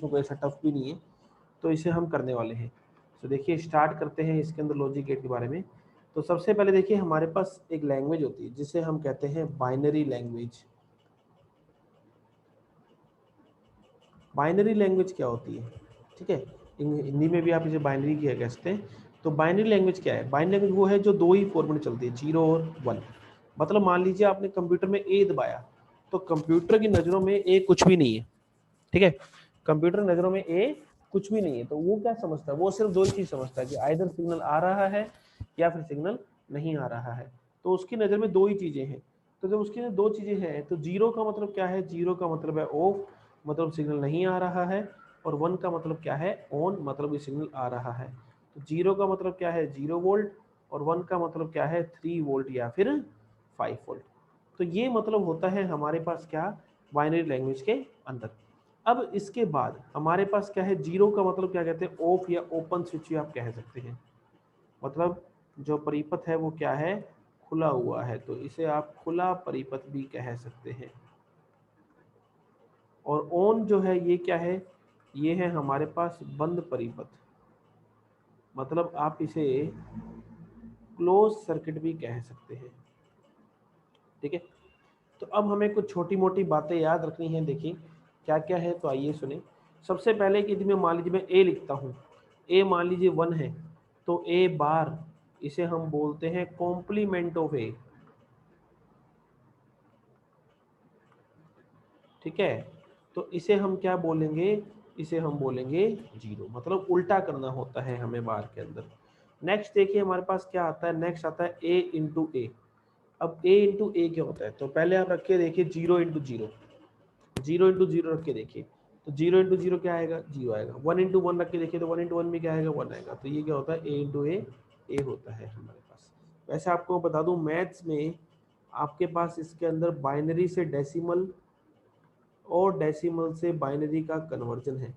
इसमें कोई ऐसा टफ भी नहीं है, तो इसे हम करने वाले हैं। तो देखिए स्टार्ट करते हैं इसके अंदर लॉजिक गेट के बारे में। तो सबसे पहले देखिए हमारे पास एक लैंग्वेज होती है जिसे हम कहते हैं बाइनरी लैंग्वेज। बाइनरी लैंग्वेज क्या होती है, ठीक है, हिंदी में भी आप इसे बाइनरी किया कह सकते हैं। तो बाइनरी लैंग्वेज क्या है? बाइनरी लैंग्वेज वो है जो दो ही फॉर्मेट चलती है, 0 और 1। मतलब मान लीजिए आपने कंप्यूटर में ए दबाया, तो कंप्यूटर की नज़रों में ए कुछ भी नहीं है, ठीक है, कंप्यूटर नज़रों में ए कुछ भी नहीं है। तो वो क्या समझता है? वो सिर्फ दो ही चीज़ समझता है कि आइदर सिग्नल आ रहा है या फिर सिग्नल नहीं आ रहा है। तो उसकी नज़र में दो ही चीज़ें हैं। तो जब उसकी दो चीज़ें हैं तो 0 का मतलब क्या है? 0 का मतलब है ऑफ, मतलब सिग्नल नहीं आ रहा है। और 1 का मतलब क्या है? ऑन, मतलब ये सिग्नल आ रहा है। तो 0 का मतलब क्या है? 0 वोल्ट, और 1 का मतलब क्या है? 3 वोल्ट या फिर 5 वोल्ट। तो ये मतलब होता है हमारे पास क्या? बाइनरी लैंग्वेज के अंदर। अब इसके बाद हमारे पास क्या है? 0 का मतलब क्या कहते हैं? ऑफ या ओपन स्विच भी आप कह सकते हैं। मतलब जो परिपथ है वो क्या है? खुला हुआ है, तो इसे आप खुला परिपथ भी कह सकते हैं। और ऑन जो है ये क्या है? ये है हमारे पास बंद परिपथ, मतलब आप इसे क्लोज सर्किट भी कह सकते हैं, ठीक है। तो अब हमें कुछ छोटी मोटी बातें याद रखनी है। देखिए क्या क्या है, तो आइए सुने। सबसे पहले कि यदि मैं मान लीजिए मैं ए लिखता हूँ, ए मान लीजिए 1 है, तो ए बार इसे हम बोलते हैं कॉम्प्लीमेंट ऑफ ए, ठीक है। तो इसे हम क्या बोलेंगे? इसे हम बोलेंगे 0, मतलब उल्टा करना होता है हमें बार के अंदर। नेक्स्ट देखिए हमारे पास क्या आता है? नेक्स्ट आता है ए इंटू ए। अब ए इंटू ए क्या होता है? तो पहले आप रखिए, देखिए 0 इंटू 0, 0 इंटू 0 रख के देखिए, तो 0 इंटू 0 क्या आएगा? 0 आएगा। 1 इंटू 1 रख के देखिए, तो 1 इंटू 1 में क्या आएगा? 1 आएगा। तो ये क्या होता है? ए इंटू ए होता है हमारे पास। वैसे आपको बता दूं, मैथ्स में आपके पास इसके अंदर बाइनरी से डेसिमल और डेसिमल से बाइनरी का कन्वर्जन है,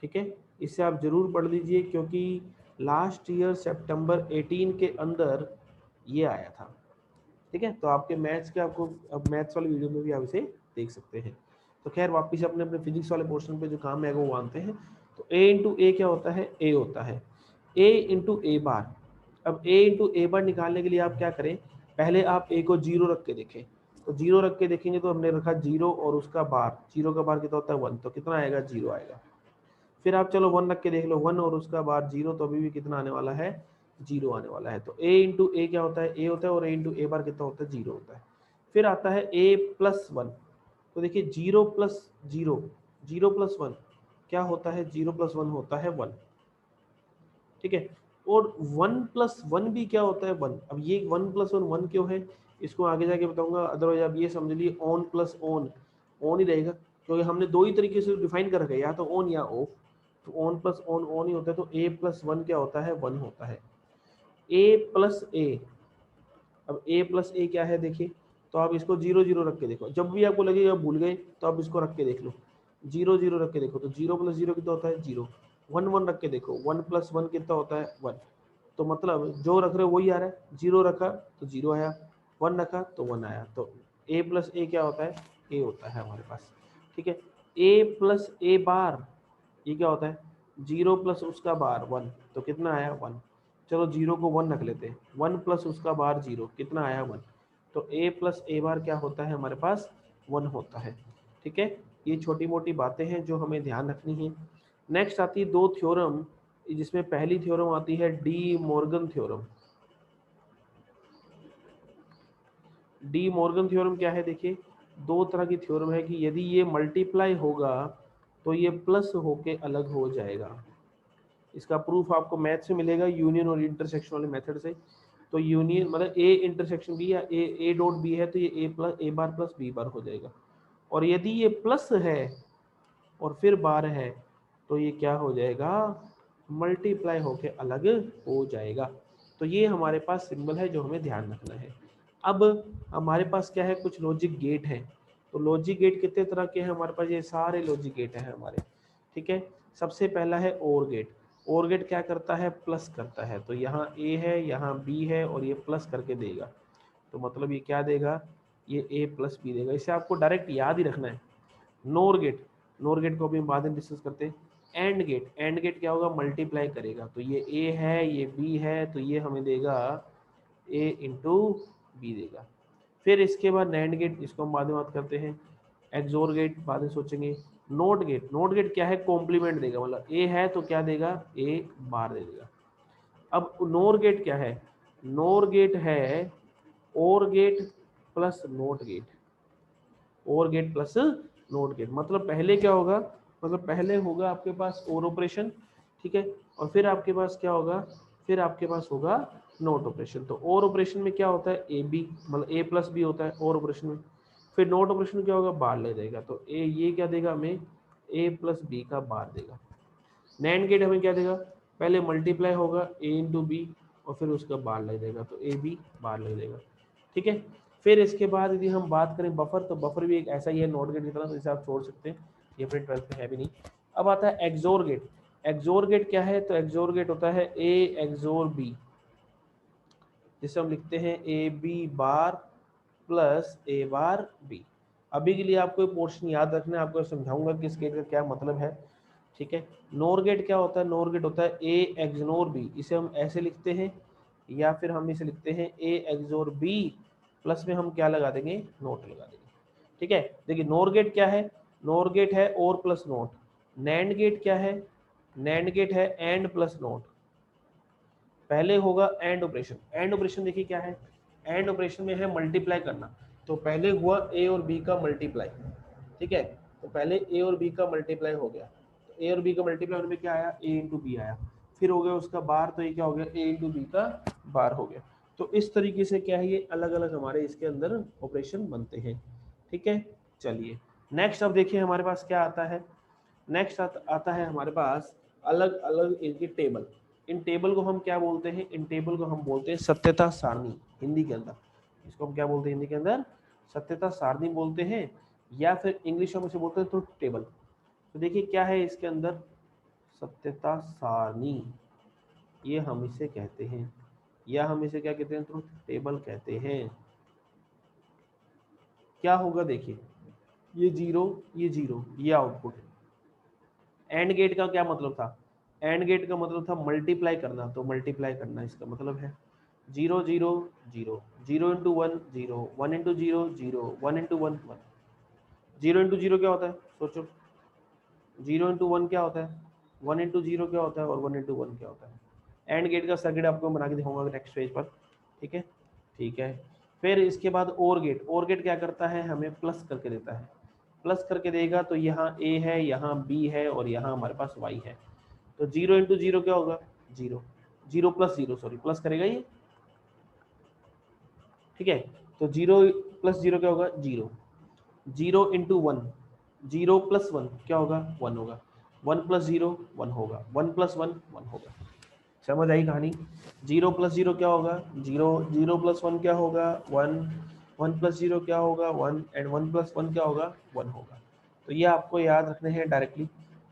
ठीक है। इसे आप जरूर पढ़ लीजिए, क्योंकि लास्ट ईयर सितंबर 18 के अंदर ये आया था, ठीक है। तो आपके मैथ्स के आपको अब मैथ्स वाली वीडियो में भी आप इसे देख सकते हैं। तो खैर वापस अपने अपने फिजिक्स वाले पोर्शन पे जो काम है वो मानते हैं। तो ए इंटू ए क्या होता है? ए होता है ए इंटू ए बार। अब ए इंटू ए बार निकालने के लिए आप क्या करें? पहले आप ए को 0 रख के देखें, तो 0 रख के देखेंगे तो हमने रखा 0 और उसका बार, 0 का बार कितना होता है? 1, तो कितना आएगा? 0 आएगा। फिर आप चलो 1 रख के देख लो, 1 और उसका बार 0, तो अभी भी कितना आने वाला है? 0 आने वाला है। तो a इंटू ए क्या होता है? a होता है, और a इंटू ए बार कितना होता है? 0 होता है। फिर आता है a प्लस 1। तो देखिए 0 प्लस 0, 0 प्लस 1 क्या होता है? 0 प्लस 1 होता है 1, ठीक है। और 1 प्लस 1 भी क्या होता है? 1। अब ये 1 प्लस 1 1 क्यों है, इसको आगे जाके बताऊंगा। अदरवाइज आप ये समझ लिए ऑन प्लस ऑन, ऑन ही रहेगा, क्योंकि हमने दो ही तरीके से डिफाइन कर रखा है, या तो ऑन या ऑफ। तो ऑन प्लस ऑन ऑन ही होता है। तो a प्लस 1 क्या होता है? 1 होता है। a प्लस a, अब a प्लस a क्या है? देखिए, तो आप इसको 0 0 रख के देखो, जब भी आपको लगेगा भूल गए तो आप इसको रख के देख लो, 0 0 रख के देखो, तो 0 प्लस 0 कितना होता है? 0। 1 1 रख के देखो, 1 प्लस 1 कितना होता है? 1। तो मतलब जो रख रहे हो वही आ रहा है। 0 रखा तो 0 आया, 1 रखा तो 1 आया। तो a प्लस a क्या होता है? a होता है हमारे पास, ठीक है। a प्लस a बार ये क्या होता है? 0 प्लस उसका बार 1, तो कितना आया? 1। चलो 0 को 1 रख लेते हैं, 1 प्लस उसका बार 0, कितना आया? 1। तो a प्लस a बार क्या होता है हमारे पास? 1 होता है, ठीक है। ये छोटी मोटी बातें हैं जो हमें ध्यान रखनी है। नेक्स्ट आती है दो थ्योरम, जिसमें पहली थ्योरम आती है De Morgan theorem. De Morgan theorem क्या है? देखिए दो तरह की थ्योरम है कि यदि ये मल्टीप्लाई होगा तो ये प्लस होके अलग हो जाएगा। इसका प्रूफ आपको मैथ से मिलेगा, यूनियन और इंटरसेक्शन वाले मेथड से। तो यूनियन मतलब ए इंटरसेक्शन बी या ए डॉट बी है, तो ये ए plus A bar plus B बार हो जाएगा। और यदि ये प्लस है और फिर बार है, तो ये क्या हो जाएगा? मल्टीप्लाई होके अलग हो जाएगा। तो ये हमारे पास सिंबल है जो हमें ध्यान रखना है। अब हमारे पास क्या है? कुछ लॉजिक गेट है। तो लॉजिक गेट कितने तरह के हैं हमारे पास? ये सारे लॉजिक गेट हैं हमारे, ठीक है। सबसे पहला है और गेट। और गेट क्या करता है? प्लस करता है। तो यहाँ ए है, यहाँ बी है, और ये प्लस करके देगा, तो मतलब ये क्या देगा? ये ए प्लस बी देगा। इसे आपको डायरेक्ट याद ही रखना है। नोर गेट, नोर गेट को भी हम बाद में डिस्कस करते हैं। एंड गेट, एंड गेट क्या होगा, मल्टीप्लाई करेगा, तो ये ए है ये बी है, तो ये हमें देगा ए इंटू बी देगा। फिर इसके बाद नैंड गेट, इसको हम बाद में बात करते हैं। एक्सोर गेट बाद में सोचेंगे। नोट गेट, नोट गेट क्या है, कॉम्प्लीमेंट देगा, मतलब ए है तो क्या देगा, ए बार दे देगा। अब नोर गेट क्या है, नोर गेट है और गेट प्लस नोट गेट, और गेट प्लस नोट गेट। मतलब पहले क्या होगा, मतलब पहले होगा आपके पास और ऑपरेशन, ठीक है, और फिर आपके पास क्या होगा, फिर आपके पास होगा नोट ऑपरेशन। तो और ऑपरेशन में क्या होता है, ए बी, मतलब ए प्लस बी होता है और ऑपरेशन में। फिर नोट ऑपरेशन क्या होगा, बार ले जाएगा, तो ए ये क्या देगा हमें, ए प्लस बी का बार देगा। नैंड गेट हमें क्या देगा, पहले मल्टीप्लाई होगा ए इंटू बी और फिर उसका बार ले देगा, तो ए बी बार ले देगा, ठीक है। फिर इसके बाद यदि हम बात करें बफर, तो बफर भी एक ऐसा ही है नोट गेट की तरह, तो इसे आप छोड़ सकते हैं, ये अपने 12th में है भी नहीं। अब आता है एक्सोर गेट। एक्सोर गेट क्या है, तो एक्सोर गेट होता है ए एक्सोर बी, जिसे हम लिखते हैं A B bar plus A bar B. अभी के लिए आपको पोर्शन याद रखना है, आपको समझाऊंगा कि इस गेट का क्या मतलब है, ठीक है। नोर गेट क्या होता है, नोर गेट होता है ए एक्सनोर बी, इसे हम ऐसे लिखते हैं, या फिर हम इसे लिखते हैं ए एक्सोर बी प्लस में हम क्या लगा देंगे, नोट लगा देंगे, ठीक है। देखिए नोर गेट क्या है, नोर गेट है और प्लस नोट। नैंड गेट क्या है, नैंड गेट है एंड प्लस नोट। पहले होगा एंड ऑपरेशन, एंड ऑपरेशन देखिए क्या है, एंड ऑपरेशन में है मल्टीप्लाई करना, तो पहले हुआ ए और बी का मल्टीप्लाई, ठीक है, तो पहले ए और बी का मल्टीप्लाई हो गया, तो ए और बी का मल्टीप्लाई होने में क्या आया, ए इंटू बी आया, फिर हो गया उसका बार, तो ये क्या हो गया, ए इंटू बी का बार हो गया। तो इस तरीके से क्या है, ये अलग अलग हमारे इसके अंदर ऑपरेशन बनते हैं, ठीक है। चलिए नेक्स्ट अब देखिए हमारे पास क्या आता है, नेक्स्ट आता है हमारे पास अलग अलग इनकी टेबल। इन टेबल को हम क्या बोलते हैं, इन टेबल को हम बोलते हैं सत्यता सारणी हिंदी के अंदर। इसको हम क्या बोलते हैं हिंदी के अंदर, सत्यता सारणी बोलते हैं, या फिर इंग्लिश में इसे बोलते हैं ट्रुथ टेबल। तो देखिए क्या है इसके अंदर, सत्यता सारणी, ये हम इसे कहते हैं, या हम इसे क्या कहते हैं, ट्रुथ टेबल कहते हैं। क्या होगा देखिए, ये जीरो ये जीरो, ये आउटपुट। एंड गेट का क्या मतलब था, एंड गेट का मतलब था मल्टीप्लाई करना, तो मल्टीप्लाई करना इसका मतलब है zero zero zero, zero into one zero, one into zero zero, one into one one. Zero into zero क्या होता है, सोचो, जीरो इंटू वन क्या होता है, वन इंटू जीरो क्या होता है, और वन इंटू वन क्या होता है। एंड गेट का सर्किट आपको बना के दिखाऊंगा नेक्स्ट पेज पर, ठीक है, ठीक है। फिर इसके बाद और गेट, और गेट क्या करता है, हमें प्लस करके देता है, प्लस करके देगा, तो यहाँ ए है यहाँ बी है और यहाँ हमारे पास वाई है, तो जीरो इंटू जीरो क्या होगा, zero, zero plus zero, sorry plus करेगा ये, ठीक है, तो जीरो प्लस जीरो क्या होगा, zero, zero into one, zero plus one क्या होगा, वन होगा, वन प्लस जीरो वन होगा, वन प्लस वन वन होगा। समझ आई कहानी, जीरो प्लस जीरो क्या होगा, जीरो, जीरो प्लस वन क्या होगा, वन, वन प्लस जीरो क्या होगा, one, and one plus one क्या होगा, वन होगा। तो ये आपको याद रखने हैं डायरेक्टली।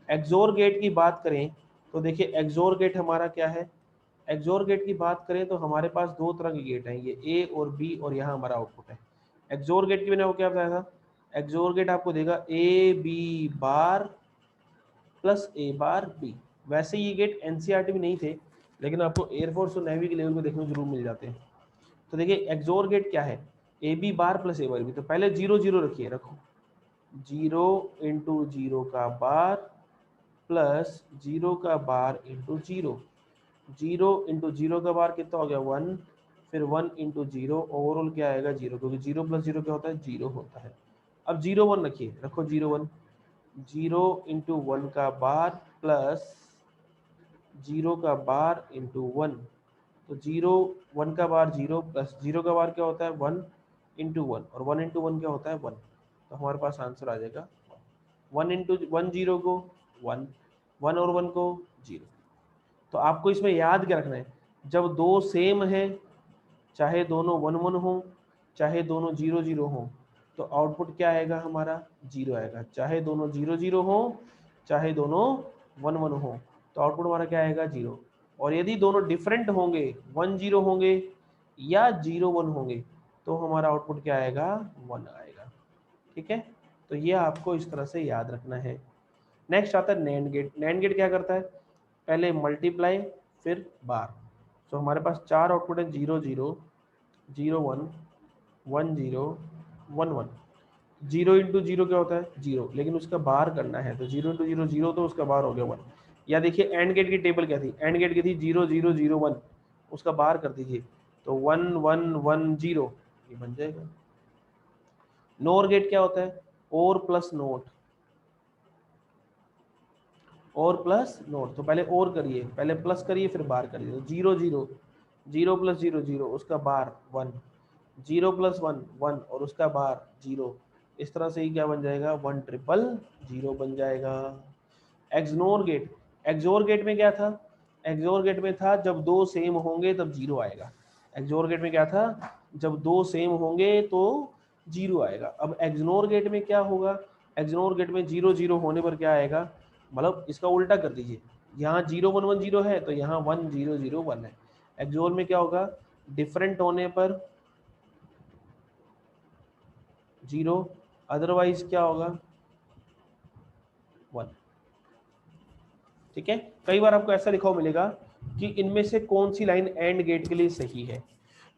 एक्सोर गेट की बात करें तो देखिए एक्सोर गेट हमारा क्या है, एक्सोर गेट की बात करें तो हमारे पास दो तरह के गेट हैं, ये ए और बी, और यहाँ हमारा आउटपुट है। एक्सोर गेट की मैंने वो क्या बताया था, एक्सोर गेट आपको देगा A B bar plus A bar B. वैसे ये गेट एनसीईआरटी में नहीं थे, लेकिन आपको एयरफोर्स और नेवी के लेवल पे देखने को जरूर मिल जाते हैं। तो देखिए एक्सोर गेट क्या है, A B bar plus A bar B, तो पहले जीरो जीरो रखिए, रखो जीरो इंटू जीरो का बार प्लस जीरो का bar into zero, zero into zero का बार कितना हो गया, वन, फिर वन इंटू जीरो, ओवरऑल क्या आएगा, जीरो, क्योंकि जीरो प्लस जीरो क्या होता है, जीरो होता है। अब जीरो वन रखिए, रखो zero one, zero into one का बार प्लस जीरो का बार इंटू वन, तो जीरो, वन का बार जीरो प्लस जीरो का बार क्या होता है, वन इंटू वन, और वन इंटू वन क्या होता है, वन, तो हमारे पास आंसर आ जाएगा वन इंटू वन, जीरो को वन, वन और वन को जीरो। तो आपको इसमें याद क्या रखना है, जब दो सेम है, चाहे दोनों वन वन हो, चाहे दोनों जीरो जीरो हो, तो आउटपुट क्या आएगा हमारा, जीरो आएगा। चाहे दोनों जीरो जीरो हो, चाहे दोनों वन वन हो, तो आउटपुट हमारा क्या आएगा, जीरो। और यदि दोनों डिफरेंट होंगे, वन जीरो होंगे या जीरो वन होंगे, तो हमारा आउटपुट क्या आएगा, वन आएगा, ठीक है। तो ये आपको इस तरह से याद रखना है। नेक्स्ट आता है नैंड गेट। नैंड गेट क्या करता है, पहले मल्टीप्लाई फिर बार। तो हमारे पास 4 आउटपुट है, 0 0 0 1 1 0 1 1। 0 इंटू 0 क्या होता है 0, लेकिन उसका बार करना है तो 0 इंटू 0 0, तो उसका बार हो गया 1। या देखिए एंड गेट की टेबल क्या थी, एंड गेट की थी 0 0 0 1, उसका बार कर दीजिए तो 1 1 1 0, ये बन जाएगा। नोर गेट क्या होता है, और प्लस नोट, और प्लस नोट। तो पहले और करिए, पहले प्लस करिए फिर बार करिए। तो 0 0 0 प्लस 0 0, उसका बार 1, 0 प्लस 1 1 और उसका बार 0। इस तरह से ही क्या बन जाएगा 1 ट्रिपल 0 बन जाएगा। एक्सनोर गेट, एक्सोर गेट में क्या था, एक्सोर गेट में था जब दो सेम होंगे तब 0 आएगा। एक्सोर गेट में क्या था, जब दो सेम होंगे तो 0 आएगा। अब एक्सनोर गेट में क्या होगा, एक्सनोर गेट में 0 0 होने पर क्या आएगा, मतलब इसका उल्टा कर दीजिए, यहाँ 0 1 1 0 है तो यहाँ 1 0 0 1 है। एक्सोर में क्या होगा, डिफरेंट होने पर 0, अदरवाइज क्या होगा 1। ठीक है, कई बार आपको ऐसा लिखा हुआ मिलेगा कि इनमें से कौन सी लाइन एंड गेट के लिए सही है।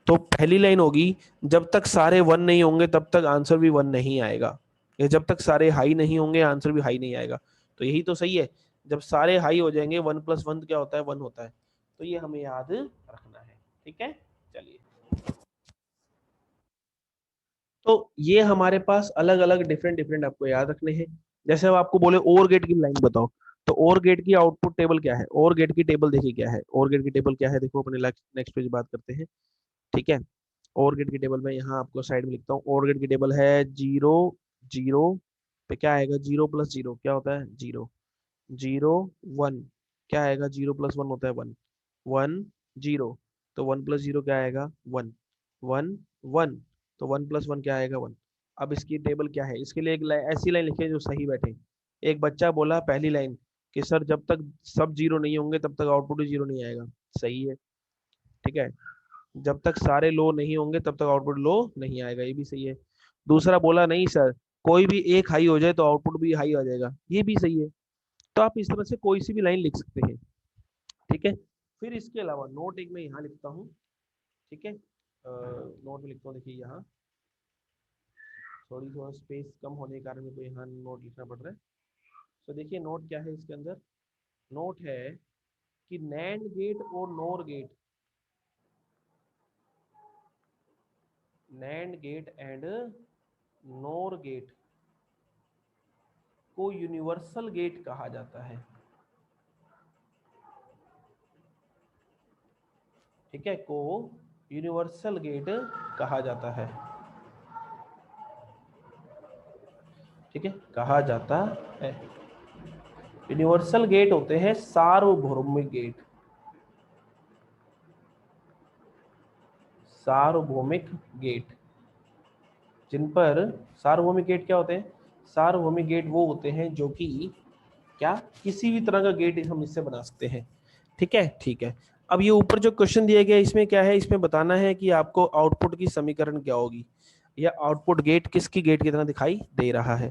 तो पहली लाइन होगी, जब तक सारे 1 नहीं होंगे तब तक आंसर भी 1 नहीं आएगा, या जब तक सारे हाई नहीं होंगे आंसर भी हाई नहीं आएगा। तो यही तो सही है, जब सारे हाई हो जाएंगे 1 प्लस 1 क्या होता है 1 होता है। तो ये हमें याद रखना है। ठीक है, चलिए। तो ये हमारे पास अलग अलग डिफरेंट डिफरेंट आपको याद रखने हैं। जैसे अब आपको बोले और गेट की लाइन बताओ, तो और गेट की आउटपुट टेबल क्या है, और गेट की टेबल देखिए क्या है, और गेट की टेबल क्या है, देखो अपने नेक्स्ट पेज बात करते हैं। ठीक है, और गेट की टेबल में यहाँ आपको साइड में लिखता हूँ, और गेट की टेबल है 0 0 पे क्या आएगा, 0 प्लस 0 क्या होता है 0, 0 1 क्या आएगा, 0 प्लस 1 होता है 1, 1 0, तो 1 प्लस 0 क्या आएगा 1, 1 1, तो 1 प्लस 1 क्या आएगा 1। अब इसकी टेबल क्या है, इसके लिए एक ऐसी लाइन लिखिए जो सही बैठे। एक बच्चा बोला पहली लाइन कि सर जब तक सब 0 नहीं होंगे तब तक आउटपुट ही 0 नहीं आएगा, सही है। ठीक है, जब तक सारे लो नहीं होंगे तब तक आउटपुट लो नहीं आएगा, ये भी सही है। दूसरा बोला नहीं सर, कोई भी एक हाई हो जाए तो आउटपुट भी हाई आ जाएगा, ये भी सही है। तो आप इस तरह से कोई सी भी लाइन लिख सकते हैं। ठीक है, फिर इसके अलावा नोट एक मैं यहाँ लिखता हूँ। ठीक है, नोट में लिखता हूँ, देखिए यहाँ थोड़ा स्पेस कम होने के कारण मेरे को यहाँ नोट लिखना पड़ रहा है। तो देखिए नोट क्या है इसके अंदर, नोट है कि नैंड गेट और NOR gate, NAND gate and NOR gate को यूनिवर्सल गेट कहा जाता है। ठीक है, को यूनिवर्सल गेट कहा जाता है। ठीक है, कहा जाता है। यूनिवर्सल गेट होते हैं सार्वभौमिक गेट, सार्वभौमिक गेट जिन पर, सार्वभौमिक गेट क्या होते हैं, सार्वभौमिक गेट वो होते हैं जो कि क्या, किसी भी तरह का गेट हम इससे बना सकते हैं। ठीक है, ठीक है। अब ये ऊपर जो क्वेश्चन दिया गया इसमें क्या है, इसमें बताना है कि आपको आउटपुट की समीकरण क्या होगी, या आउटपुट गेट किसकी गेट की तरह दिखाई दे रहा है।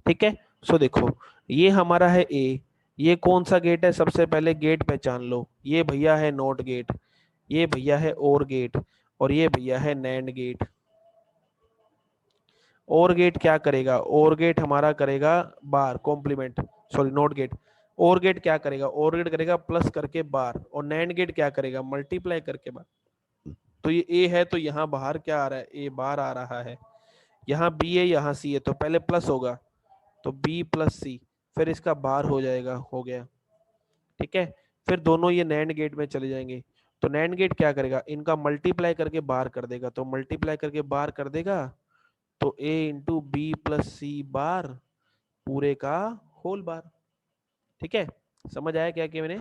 ठीक है, सो देखो ये हमारा है ए, ये कौन सा गेट है, सबसे पहले गेट पहचान लो, ये भैया है नोट गेट, ये भैया है और गेट, और ये भैया है नैंड गेट। और गेट क्या करेगा, और गेट हमारा करेगा बार कॉम्प्लीमेंट, सॉरी नोट गेट, और गेट क्या करेगा, और गेट करेगा प्लस करके बार, और नैंड गेट क्या करेगा मल्टीप्लाई करके बार। तो ये ए है तो यहाँ बाहर क्या आ रहा है, ए बार आ रहा है। यहाँ बी है यहाँ सी है, तो पहले प्लस होगा तो बी प्लस सी, फिर इसका बार हो जाएगा, हो गया। ठीक है, फिर दोनों ये नैंड गेट में चले जाएंगे, तो नैंड गेट क्या करेगा, इनका मल्टीप्लाई करके बार कर देगा, तो मल्टीप्लाई करके बार कर देगा तो ए इंटू बी प्लस सी बार पूरे का होल बार। ठीक है, समझ आया क्या कि मैंने,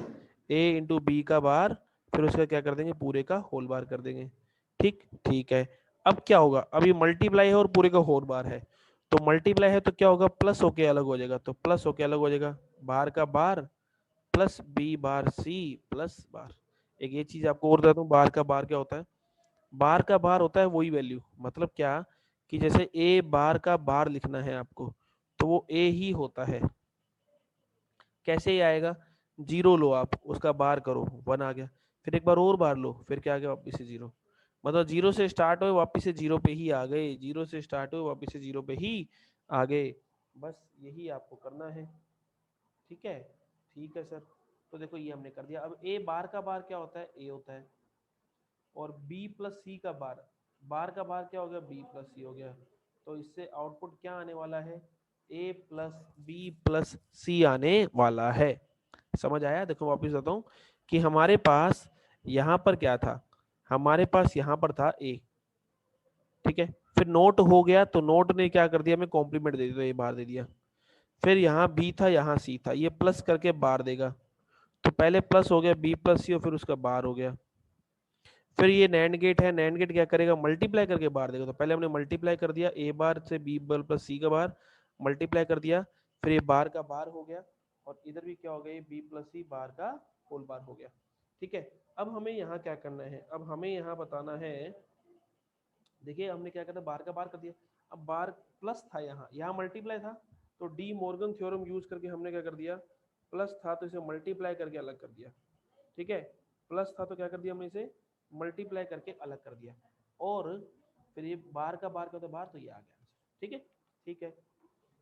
ए इंटू बी का बार फिर उसका क्या कर देंगे पूरे का होल बार कर देंगे। ठीक, ठीक है। अब क्या होगा, अभी मल्टीप्लाई है और पूरे का होल बार है, तो मल्टीप्लाई है तो क्या होगा प्लस होके अलग हो जाएगा, तो प्लस होके अलग हो जाएगा, बार का bar plus B bar C plus bar. एक ये चीज आपको और बता दूं, बार का बार क्या होता है, बार का बार होता है वही वैल्यू, मतलब क्या कि जैसे ए बार का बार लिखना है आपको तो वो ए ही होता है। कैसे ही आएगा, 0 लो आप, उसका बार करो 1 आ गया, फिर एक बार और बार लो, फिर क्या आ गया वापिस से 0। मतलब 0 से स्टार्ट हुए वापिस से 0 पे ही आ गए, 0 से स्टार्ट हुए वापिस से 0 पे ही आ गए। बस यही आपको करना है। ठीक है, ठीक है सर। तो देखो ये हमने कर दिया। अब ए बार का बार क्या होता है, ए होता है, और बी प्लस सी का बार, बार का बार क्या हो गया, बी प्लस सी हो गया। तो इससे आउटपुट क्या आने वाला है, ए प्लस बी प्लस सी आने वाला है। समझ आया? देखो वापिस बताता हूँ कि हमारे पास यहाँ पर क्या था, हमारे पास यहाँ पर था ए, ठीक है, फिर नोट हो गया तो नोट ने क्या कर दिया, हमें कॉम्प्लीमेंट दे दिया, तो ए बार दे दिया। फिर यहाँ बी था, यहाँ सी था, ये प्लस करके बार देगा, तो पहले प्लस हो गया बी प्लस सी और फिर उसका बार हो गया। फिर ये नैंड गेट है, नैंड गेट क्या करेगा, मल्टीप्लाई करके बार देगा। तो पहले हमने मल्टीप्लाई कर दिया ए बार से बी बार प्लस सी का बार, मल्टीप्लाई कर दिया, फिर ये बार का बार हो गया, और इधर भी क्या हो गया, बी प्लस सी बार का होल बार हो गया। ठीक है, अब हमें यहाँ क्या करना है, अब हमें यहाँ बताना है, देखिए हमने क्या करना, बार का बार कर दिया, अब बार प्लस था, यहाँ मल्टीप्लाई था, तो डी मॉर्गन थ्योरम यूज करके हमने क्या कर दिया, प्लस था तो इसे मल्टीप्लाई करके अलग कर दिया। ठीक है, प्लस था तो क्या कर दिया हमने, इसे मल्टीप्लाई करके अलग कर दिया, और फिर ये बार का बार का तो बार, तो ये आ गया। ठीक है, ठीक है।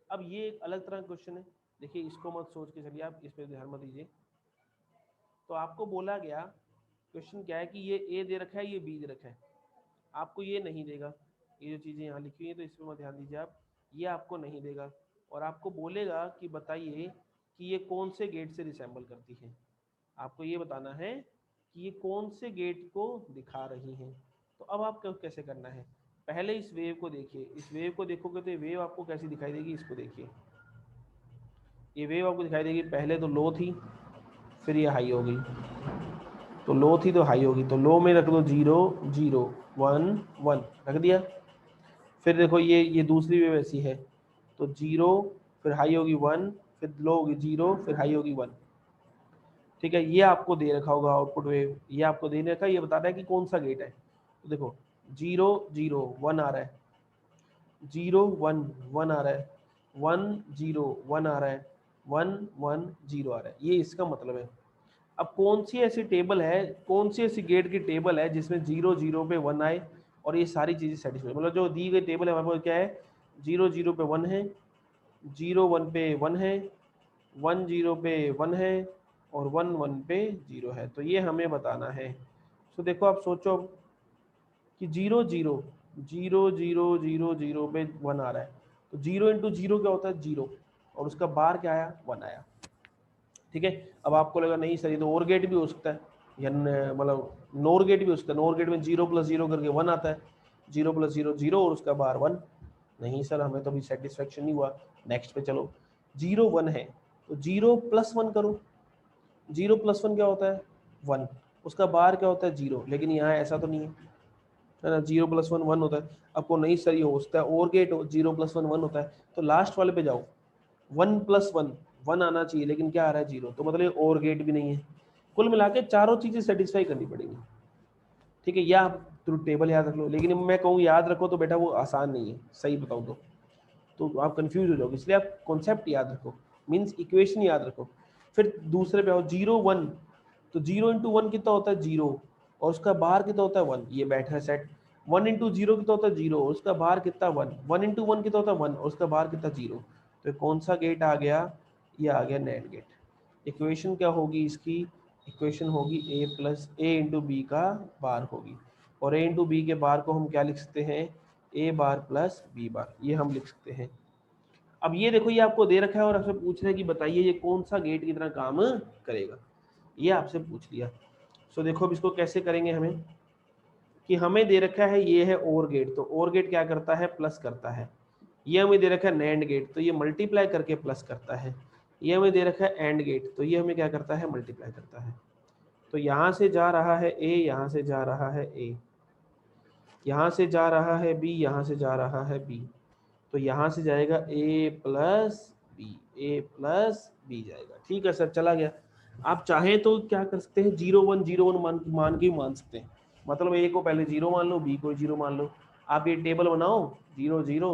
अब ये एक अलग तरह का क्वेश्चन है, देखिए इसको मत सोच के चलिए, आप इस पर ध्यान मत दीजिए। तो आपको बोला गया, क्वेश्चन क्या है कि ये ए दे रखा है, ये बी दे रखा है, आपको ये नहीं देगा, ये जो चीज़ें यहाँ लिखी हुई हैं तो इस पर मत ध्यान दीजिए आप, ये आपको नहीं देगा, और आपको बोलेगा कि बताइए कि ये कौन से गेट से रिसेंबल करती है। आपको ये बताना है कि ये कौन से गेट को दिखा रही हैं। तो अब आप कैसे करना है, पहले इस वेव को देखिए, इस वेव को देखोगे तो ये वेव आपको कैसी दिखाई देगी, इसको देखिए, ये वेव आपको दिखाई देगी, पहले तो लो थी, फिर ये हाई हो गई, तो लो थी तो हाई होगी, तो लो में रख दो 0 0 1 1 रख दिया। फिर देखो ये दूसरी वेव ऐसी है, तो 0 फिर हाई होगी 1, फिर लो होगी 0, फिर हाई होगी 1। ठीक है, ये आपको दे रखा होगा आउटपुट वेव, ये आपको दे रखा है, ये बता रहा है कि कौन सा गेट है। तो देखो 0 0 1 आ रहा है, 0 1 1 आ रहा है, 1 0 1 आ रहा है, 1 1 0 आ रहा है, ये इसका मतलब है। अब कौन सी ऐसी टेबल है, कौन सी ऐसी गेट की टेबल है जिसमें 0 0 पे 1 आए और ये सारी चीजें सेटिस्फाई, मतलब जो दी गई टेबल है हमारे पास क्या है, 0 0 पे 1 है, 0 1 पे 1 है, 1 0 पे 1 है, और 1 1 पे 0 है, तो ये हमें बताना है। तो देखो आप सोचो कि 0 0 0 0 0 0 पे 1 आ रहा है, तो 0 इंटू 0 क्या होता है, 0, और उसका बार क्या आया, 1 आया। ठीक है, अब आपको लगा नहीं सर ये तो और गेट भी हो सकता है, या मतलब नोर गेट भी हो सकता है, नोर गेट में 0 + 0 करके 1 आता है, 0 + 0 0 और उसका बार 1। नहीं सर हमें तो अभी सेटिस्फेक्शन नहीं हुआ, नेक्स्ट पे चलो, 0 1 है तो 0 + 1 करो, 0 + 1 क्या होता है, 1, उसका बार क्या होता है, 0, लेकिन यहाँ ऐसा तो नहीं है ना, 0 + 1 1 होता है। आपको नहीं सर ये हो सकता है और गेट 0 + 1 1 होता है, तो लास्ट वाले पे जाओ, 1 + 1 1 आना चाहिए, लेकिन क्या आ रहा है, 0, तो मतलब और गेट भी नहीं है। कुल मिला के चारों चीजें सेटिस्फाई करनी पड़ेगी। ठीक है, या आप ट्रुथ टेबल याद रख लो, लेकिन मैं कहूँ याद रखो तो बेटा वो आसान नहीं है, सही बताऊँ तो आप कंफ्यूज हो जाओगे, इसलिए आप कॉन्सेप्ट याद रखो, मीन्स इक्वेशन याद रखो। फिर दूसरे पे आओ, 0 1, तो 0 इंटू 1 कितना होता है, 0, और उसका बाहर कितना होता है, 1, ये बैठा है सेट। 1 इंटू 0 कितना होता है, 0, और उसका बाहर कितना, 1, 1 इंटू 1 कितना होता है, 1, और उसका बाहर कितना, 0। तो कौन सा गेट आ गया, ये आ गया नैंड गेट। इक्वेशन क्या होगी इसकी, इक्वेशन होगी ए इंटू बी का बार होगी, और ए इंटू बी के बार को हम क्या लिख सकते हैं, ए बार प्लस बी बार, ये हम लिख सकते हैं। अब ये देखो ये आपको दे रखा है और आपसे पूछ रहा है कि बताइए ये कौन सा गेट की तरह काम करेगा, ये आपसे पूछ लिया। सो देखो अब इसको कैसे करेंगे हमें, कि हमें दे रखा है ये है और गेट, तो और गेट क्या करता है, प्लस करता है। ये हमें दे रखा है नैंड गेट, तो ये मल्टीप्लाई करके प्लस करता है। ये हमें दे रखा है एंड गेट, तो ये हमें क्या करता है, मल्टीप्लाई करता है। तो यहाँ से जा रहा है ए, यहाँ से जा रहा है ए, यहाँ से जा रहा है बी, यहाँ से जा रहा है बी, तो यहाँ से जाएगा a plus B, A plus B जाएगा। ठीक है सर, चला गया। आप चाहें तो क्या कर सकते हैं, 0 1 0 1 मान के मान सकते हैं, मतलब a को पहले 0 मान लो, b को 0 मान लो। आप ये टेबल बनाओ, 0 0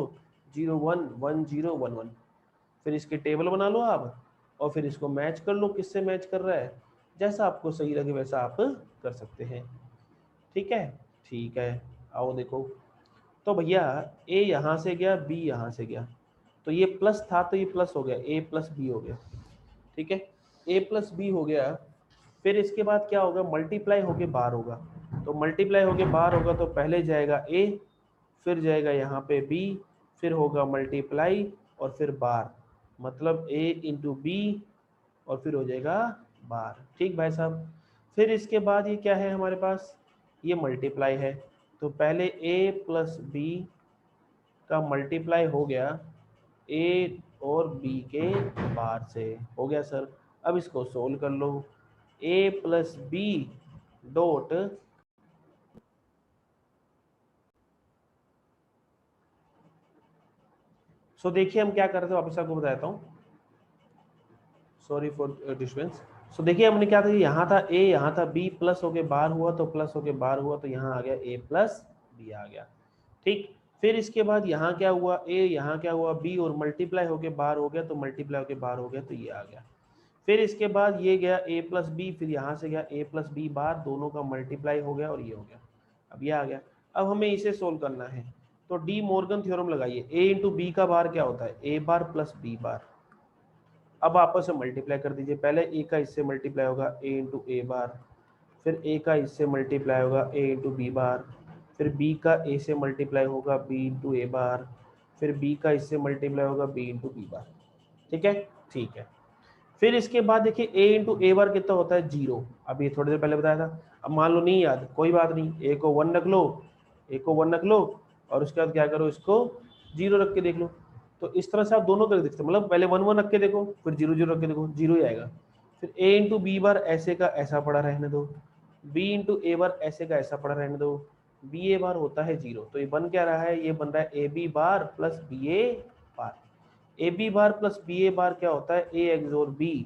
0 1 1 0 1 1, फिर इसके टेबल बना लो आप, और फिर इसको मैच कर लो, किससे मैच कर रहा है, जैसा आपको सही लगे वैसा आप कर सकते हैं। ठीक है, ठीक है, आओ देखो। तो भैया ए यहाँ से गया, बी यहाँ से गया, तो ये प्लस था तो ये प्लस हो गया, ए प्लस बी हो गया। ठीक है, ए प्लस बी हो गया। फिर इसके बाद क्या होगा, मल्टीप्लाई होके बार होगा। तो मल्टीप्लाई होके बार होगा तो पहले जाएगा ए, फिर जाएगा यहाँ पे बी, फिर होगा मल्टीप्लाई और फिर बार, मतलब ए इंटू बी और फिर हो जाएगा बार। ठीक भाई साहब। फिर इसके बाद ये क्या है हमारे पास, ये मल्टीप्लाई है, तो पहले ए प्लस बी का मल्टीप्लाई हो गया ए और बी के बार से, हो गया सर। अब इसको सोल्व कर लो, ए प्लस बी डॉट सो देखिए हम क्या कर रहे थे, वापस आपको बताता हूँ, सॉरी फॉर डिस्टर्बेंस। सो देखिए हमने क्या था, यहाँ था ए, यहाँ था बी, प्लस होके बार हुआ तो प्लस होके बार हुआ तो यहाँ आ गया ए प्लस बी आ गया। ठीक, फिर इसके बाद यहाँ क्या हुआ, ए यहाँ क्या हुआ बी, और मल्टीप्लाई होके बार हो गया तो मल्टीप्लाई होके बार हो गया तो ये आ गया। फिर इसके बाद ये गया ए प्लस बी, फिर यहाँ से गया ए प्लस बी बार, दोनों का मल्टीप्लाई हो गया और ये हो गया, अब ये आ गया। अब हमें इसे सोल्व करना है, तो डी मॉर्गन थ्योरम लगाइए, ए इंटू बी का बार क्या होता है, ए बार प्लस बी बार। अब आपस में मल्टीप्लाई कर दीजिए, पहले ए का इससे मल्टीप्लाई होगा ए इंटू ए बार, फिर ए का इससे मल्टीप्लाई होगा ए इंटू बी बार, फिर बी का ए से मल्टीप्लाई होगा बी इंटू ए बार, फिर बी का इससे मल्टीप्लाई होगा बी इंटू बी बार। ठीक है, ठीक है। फिर इसके बाद देखिए ए इंटू ए बार कितना होता है, 0। अब ये थोड़ी देर पहले बताया था। अब मान लो नहीं याद, कोई बात नहीं, ए को 1 रख लो, ए को 1 रख लो और उसके बाद क्या करो, इसको 0 रख के देख लो। तो इस तरह से आप दोनों करके देखते, मतलब पहले 1 1 रख के देखो, फिर 0 0 रख के देखो, 0 ही आएगा। फिर ए इंटू बी बार ऐसे का ऐसा पड़ा रहने दो, बी इंटू ए बार ऐसे का ऐसा पड़ा रहने दो, बी ए बार होता है 0, तो ये बन क्या रहा है, ये बन रहा है A B bar plus B A bar. A B bar plus B A bar क्या होता है, ए एक्सोर बी,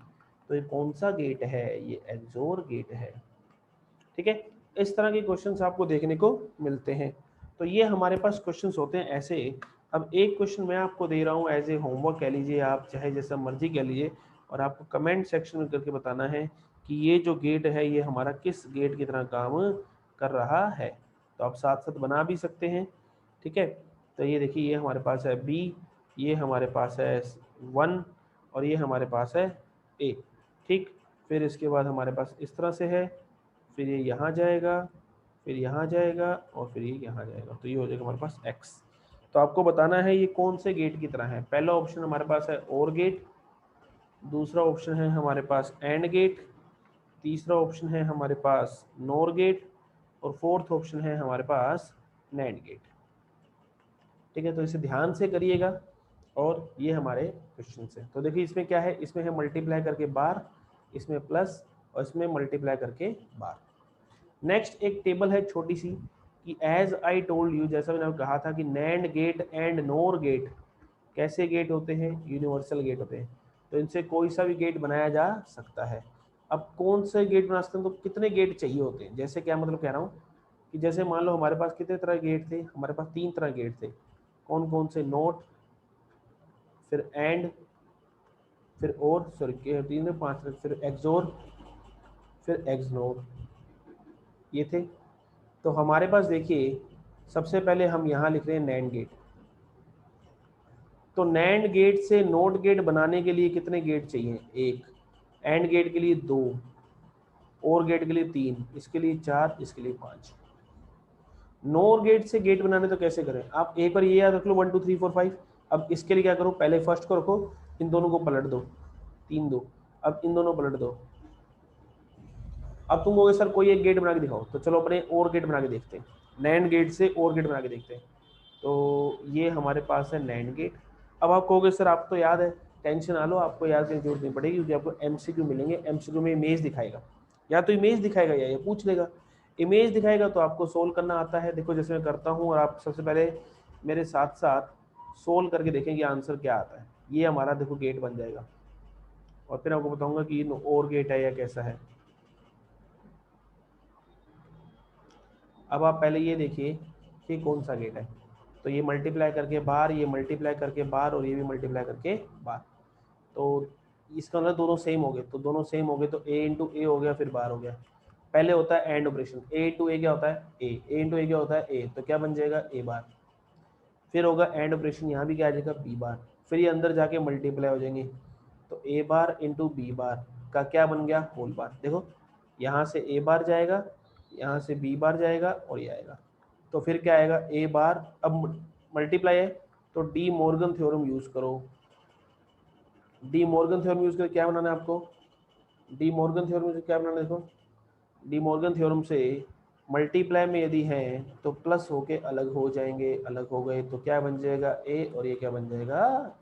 तो ये कौन सा गेट है, ये एक्सोर गेट है। ठीक है, इस तरह के क्वेश्चंस आपको देखने को मिलते हैं। तो ये हमारे पास क्वेश्चंस होते हैं ऐसे। अब एक क्वेश्चन मैं आपको दे रहा हूँ एज ए होमवर्क कह लीजिए, आप चाहे जैसा मर्जी कह लीजिए, और आपको कमेंट सेक्शन में करके बताना है कि ये जो गेट है ये हमारा किस गेट की तरह काम कर रहा है। तो आप साथ साथ बना भी सकते हैं। ठीक है, तो ये देखिए ये हमारे पास है बी, ये हमारे पास है 1 और ये हमारे पास है ए। ठीक, फिर इसके बाद हमारे पास इस तरह से है, फिर ये यहाँ जाएगा, फिर यहाँ जाएगा और फिर ये यहाँ जाएगा, तो ये हो जाएगा हमारे पास x। तो आपको बताना है ये कौन से गेट की तरह है। पहला ऑप्शन हमारे पास है और गेट, दूसरा ऑप्शन है हमारे पास एंड गेट, तीसरा ऑप्शन है हमारे पास नोर गेट और फोर्थ ऑप्शन है हमारे पास नैंड गेट। ठीक है, तो इसे ध्यान से करिएगा। और ये हमारे क्वेश्चन है। तो देखिए इसमें क्या है, इसमें है मल्टीप्लाई करके बार, इसमें प्लस और इसमें मल्टीप्लाई करके बार। नेक्स्ट एक टेबल है छोटी सी कि एज आई टोल्ड यू, जैसा मैंने कहा था कि NAND gate and NOR gate कैसे गेट होते हैं, यूनिवर्सल गेट होते हैं, तो इनसे कोई सा भी गेट बनाया जा सकता है। अब कौन से गेट बना सकते हैं, तो कितने गेट चाहिए होते हैं, जैसे क्या मतलब कह रहा हूँ कि जैसे मान लो हमारे पास कितने तरह गेट थे, हमारे पास 3 तरह गेट थे। कौन कौन से, नोट, फिर एंड, फिर और, सॉरी 3 में 5, फिर एक्सोर, फिर एक्सनोर, ये थे। तो हमारे पास देखिए सबसे पहले हम यहाँ लिख रहे हैं नैंड गेट। तो नैंड गेट से नोट गेट बनाने के लिए कितने गेट चाहिए, 1, एंड गेट के लिए 2, और गेट के लिए 3, इसके लिए 4, इसके लिए 5। नोर गेट से गेट बनाने तो कैसे करें, आप एक बार ये याद रख लो 1 2 3 4 5। अब इसके लिए क्या करो, पहले फर्स्ट को रखो, इन दोनों को पलट दो, 3 2, अब इन दोनों पलट दो। अब तुम कहोगे सर कोई एक गेट बना के दिखाओ, तो चलो अपने और गेट बना के देखते हैं, नैंड गेट से और गेट बना के देखते हैं। तो ये हमारे पास है नैंड गेट। अब आप कहोगे सर आप तो याद है, टेंशन ना लो, आपको याद करने की जरूरत नहीं पड़ेगी, क्योंकि आपको एमसीक्यू मिलेंगे, एमसीक्यू में इमेज दिखाएगा, या तो इमेज दिखाएगा या ये पूछ लेगा। इमेज दिखाएगा तो आपको सोल्व करना आता है, देखो जैसे मैं करता हूँ, और आप सबसे पहले मेरे साथ साथ सोल्व करके देखेंगे आंसर क्या आता है। ये हमारा देखो गेट बन जाएगा, और फिर आपको बताऊंगा कि और गेट है या कैसा है। अब आप पहले ये देखिए कि कौन सा गेट है, तो ये मल्टीप्लाई करके बार, ये मल्टीप्लाई करके बार, और ये भी मल्टीप्लाई करके बार। तो इसका मतलब दोनों सेम हो गए, तो दोनों सेम हो गए तो ए इंटू ए हो गया, फिर बार हो गया। पहले होता है एंड ऑपरेशन, ए इंटू ए क्या होता है ए इंटू ए क्या होता है ए, तो क्या बन जाएगा ए बार। फिर होगा एंड ऑपरेशन, यहाँ भी क्या आ जाएगा बी बार, फिर ये अंदर जाके मल्टीप्लाई हो जाएंगे, तो ए बार इंटू बी बार का क्या बन गया होल बार। देखो यहाँ से ए बार जाएगा, यहाँ से बी बार जाएगा और ये आएगा, तो फिर क्या आएगा ए बार। अब मल्टीप्लाई है तो डी मॉर्गन थ्योरम यूज करो। डी मॉर्गन थ्योरम यूज करके क्या बनाना है आपको, डी मॉर्गन थ्योरम से क्या बनाना है, देखो डी मॉर्गन थ्योरम से मल्टीप्लाई में यदि हैं तो प्लस होके अलग हो जाएंगे, अलग हो गए तो क्या बन जाएगा ए, और ये क्या बन जाएगा,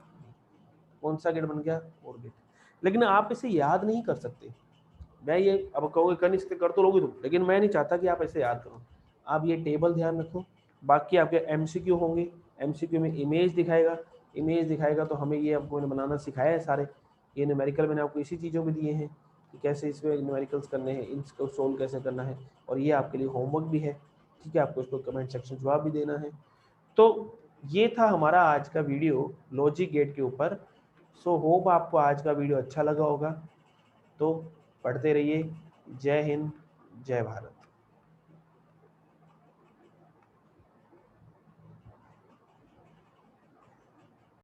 कौन सा गेट बन गया और गेट। लेकिन आप इसे याद नहीं कर सकते, मैं ये अब कहोगे कर नहीं सकते, कर तो लोगे तुम, लेकिन मैं नहीं चाहता कि आप ऐसे याद करो। आप ये टेबल ध्यान रखो, बाकी आपके एमसीक्यू होंगे, एमसीक्यू में इमेज दिखाएगा, इमेज दिखाएगा तो हमें ये आपको बनाना सिखाया है सारे, ये न्यूमेरिकल मैंने आपको इसी चीज़ों में दिए हैं कि कैसे इसमें न्यूमेरिकल्स करने हैं, इसको सोल्व कैसे करना है, और ये आपके लिए होमवर्क भी है, ठीक है, आपको इसको कमेंट सेक्शन जवाब भी देना है। तो ये था हमारा आज का वीडियो लॉजिक गेट के ऊपर। सो होप आपको आज का वीडियो अच्छा लगा होगा, तो पढ़ते रहिए। जय हिंद, जय भारत।